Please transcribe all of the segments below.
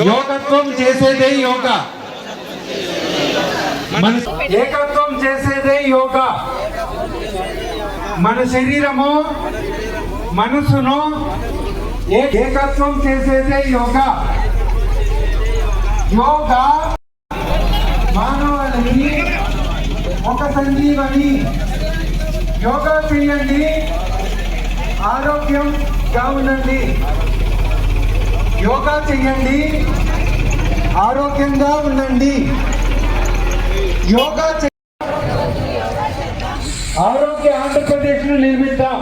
యోగత్వం చేసేదే యోగా, మన ఏకత్వం చేసేదే యోగా. మన శరీరము మనసును ఏకత్వం చేసేదే యోగా. యోగా మానవాళికి ఒక సంజీవని. యోగా చేయండి, ఆరోగ్యంగా ఉండండి. యోగా చేయండి, ఆరోగ్యంగా ఉండండి. యోగా ఆరోగ్య ఆంధ్రప్రదేశ్ను నిర్మిద్దాం.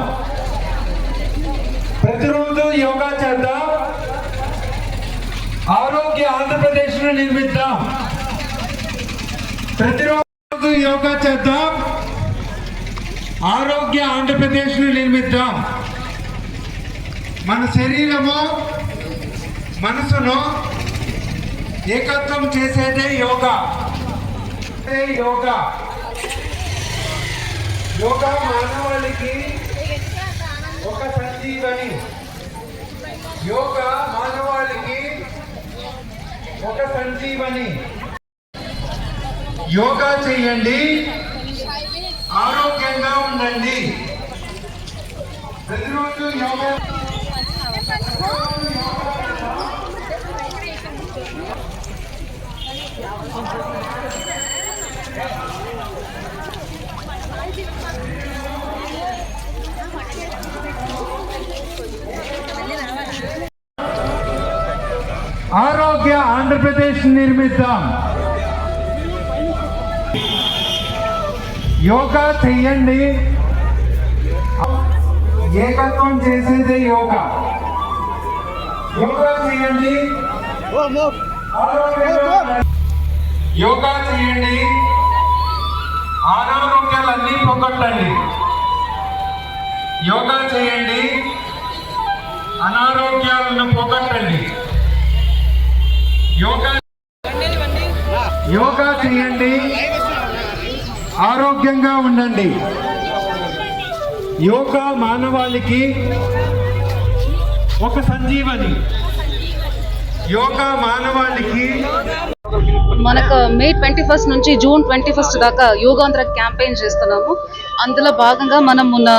ప్రతిరోజు యోగా చేద్దాం, ఆరోగ్య ఆంధ్రప్రదేశ్ను నిర్మిద్దాం. ప్రతిరోజు యోగా చేద్దాం, ఆరోగ్య ఆంధ్రప్రదేశ్ను నిర్మిద్దాం. మన శరీరము మనసును ఏకత్వం చేసేదే యోగా. యోగా యోగా మానవాళికి ఒక సంజీవని. యోగా మానవాళికి ఒక సంజీవని. యోగా చేయండి, ఆరోగ్యంగా ఉండండి. ప్రతిరోజు యోగా ఆరోగ్య ఆంధ్రప్రదేశ్ నిర్మిద్దాం. యోగా చెయ్యండి, ఏకత్వం చేసేదే యోగా. యోగా చేయండి, యోగా చేయండి, అనారోగ్యాలన్నీ పోగొట్టండి. యోగా చేయండి, అనారోగ్యాలను పోగొట్టండి. యోగా చేయండి, ఆరోగ్యంగా ఉండండి. యోగా మానవాళికి ఒక సంజీవని. యోగా మానవాళికి మనకు మే 21 నుంచి జూన్ 21 దాకా యోగాంధ్ర క్యాంపెయిన్ చేస్తున్నాము. అందులో భాగంగా మనం మొన్న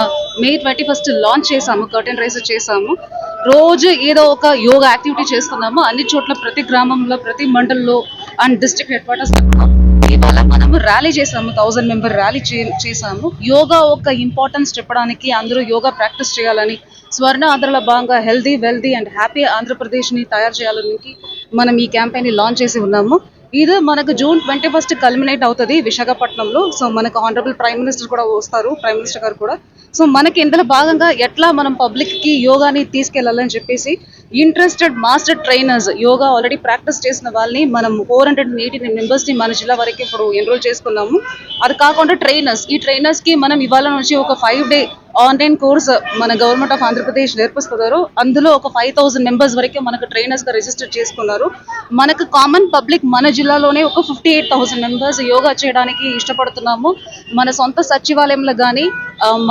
మే 21 లాంచ్ చేసాము, కర్టెన్ రైజ్ చేసాము. రోజు ఏదో ఒక యోగా యాక్టివిటీ చేస్తున్నాము. అన్ని చోట్ల, ప్రతి గ్రామంలో, ప్రతి మండలంలో అండ్ డిస్ట్రిక్ట్ హెడ్ క్వార్టర్స్ ఇవాళ మనము ర్యాలీ చేసాము. 1000 మెంబర్ ర్యాలీ చేసాము. యోగా ఒక ఇంపార్టెన్స్ చెప్పడానికి, అందరూ యోగా ప్రాక్టీస్ చేయాలని, స్వర్ణ ఆంధ్రలో భాగంగా హెల్దీ, వెల్దీ అండ్ హ్యాపీ ఆంధ్రప్రదేశ్ని తయారు చేయాలని మనం ఈ క్యాంపెయిన్ లాంచ్ చేసి ఉన్నాము. ఇది మనకు జూన్ 21 కల్మినేట్ అవుతుంది విశాఖపట్నంలో. సో మనకు ఆనరబుల్ ప్రైమ్ మినిస్టర్ కూడా వస్తారు, ప్రైమ్ మినిస్టర్ గారు కూడా. సో మనకి ఇందులో భాగంగా ఎట్లా మనం పబ్లిక్కి యోగాని తీసుకెళ్లాలని చెప్పేసి interested master trainers, yoga already practice చేసిన వాళ్ళని మనం 480 మెంబర్స్ని మన జిల్లా వరకు ఇప్పుడు ఎన్రోల్ చేసుకున్నాము. అది కాకుండా ట్రైనర్స్, ఈ ట్రైనర్స్కి మనం ఇవాళ నుంచి ఒక 5 డే ఆన్లైన్ కోర్స్ మన గవర్నమెంట్ ఆఫ్ ఆంధ్రప్రదేశ్ నేర్పిస్తున్నారు. అందులో ఒక 5000 మెంబర్స్ వరకు మనకు ట్రైనర్స్ గా రిజిస్టర్ చేసుకున్నారు. మనకు కామన్ పబ్లిక్ మన జిల్లాలోనే ఒక 58,000 మెంబర్స్ యోగా చేయడానికి ఇష్టపడుతున్నాము. మన సొంత సచివాలయంలో కానీ,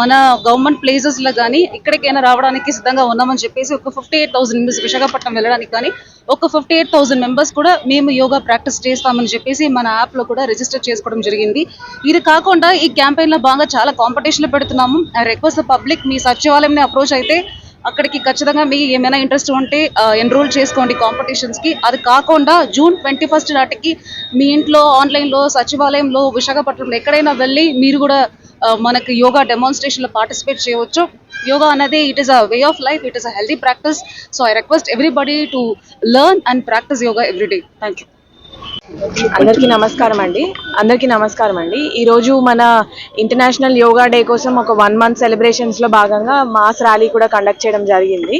మన గవర్నమెంట్ ప్లేసెస్ లో కానీ ఇక్కడికైనా రావడానికి సిద్ధంగా ఉన్నామని చెప్పేసి ఒక 58,000 మెంబర్స్ విశాఖపట్నం వెళ్ళడానికి కానీ ఒక 58,000 మెంబర్స్ కూడా మేము యోగా ప్రాక్టీస్ చేస్తామని చెప్పేసి మన యాప్ లో కూడా రిజిస్టర్ చేసుకోవడం జరిగింది. ఇది కాకుండా ఈ క్యాంపెయిన్ లో బాగా చాలా కాంపిటీషన్లు పెడుతున్నాము. రిక్వెస్ట్ పబ్లిక్, మీ సచివాలయంని అప్రోచ్ అయితే అక్కడికి ఖచ్చితంగా మీకు ఏమైనా ఇంట్రెస్ట్ ఉంటే ఎన్రోల్ చేసుకోండి కాంపిటీషన్స్ కి. అది కాకుండా జూన్ 21 నాటికి మీ ఇంట్లో, ఆన్లైన్లో, సచివాలయంలో, విశాఖపట్నంలో ఎక్కడైనా వెళ్ళి మీరు కూడా మనకి యోగా డెమాన్స్ట్రేషన్ లో పార్టిసిపేట్ చేయవచ్చు. యోగా అనేది it is a way of life, it is a healthy practice. So I request everybody to learn and practice yoga everyday. Thank you. అందరికీ నమస్కారం అండి. ఈరోజు మన ఇంటర్నేషనల్ యోగా డే కోసం ఒక 1 month సెలబ్రేషన్స్లో భాగంగా మాస్ ర్యాలీ కూడా కండక్ట్ చేయడం జరిగింది.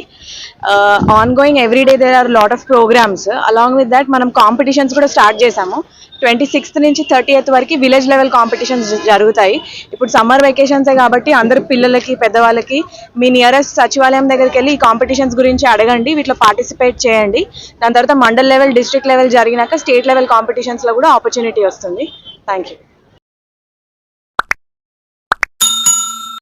Ongoing every day there are lot of programmes. Along with that మనం కాంపిటీషన్స్ కూడా స్టార్ట్ చేసాము. 26th నుంచి 30th వరకు విలేజ్ లెవెల్ కాంపిటీషన్స్ జరుగుతాయి. ఇప్పుడు సమ్మర్ వెకేషన్సే కాబట్టి అందరు పిల్లలకి, పెద్దవాళ్ళకి మీ నియరెస్ట్ సచివాలయం దగ్గరికి వెళ్ళి ఈ కాంపిటీషన్స్ గురించి అడగండి, వీటిలో పార్టిసిపేట్ చేయండి. దాని తర్వాత మండల్ లెవెల్, డిస్ట్రిక్ట్ లెవెల్ జరిగినాక స్టేట్ లెవెల్ కాంపిటీషన్స్లో కూడా ఆపర్చునిటీ వస్తుంది. Thank you.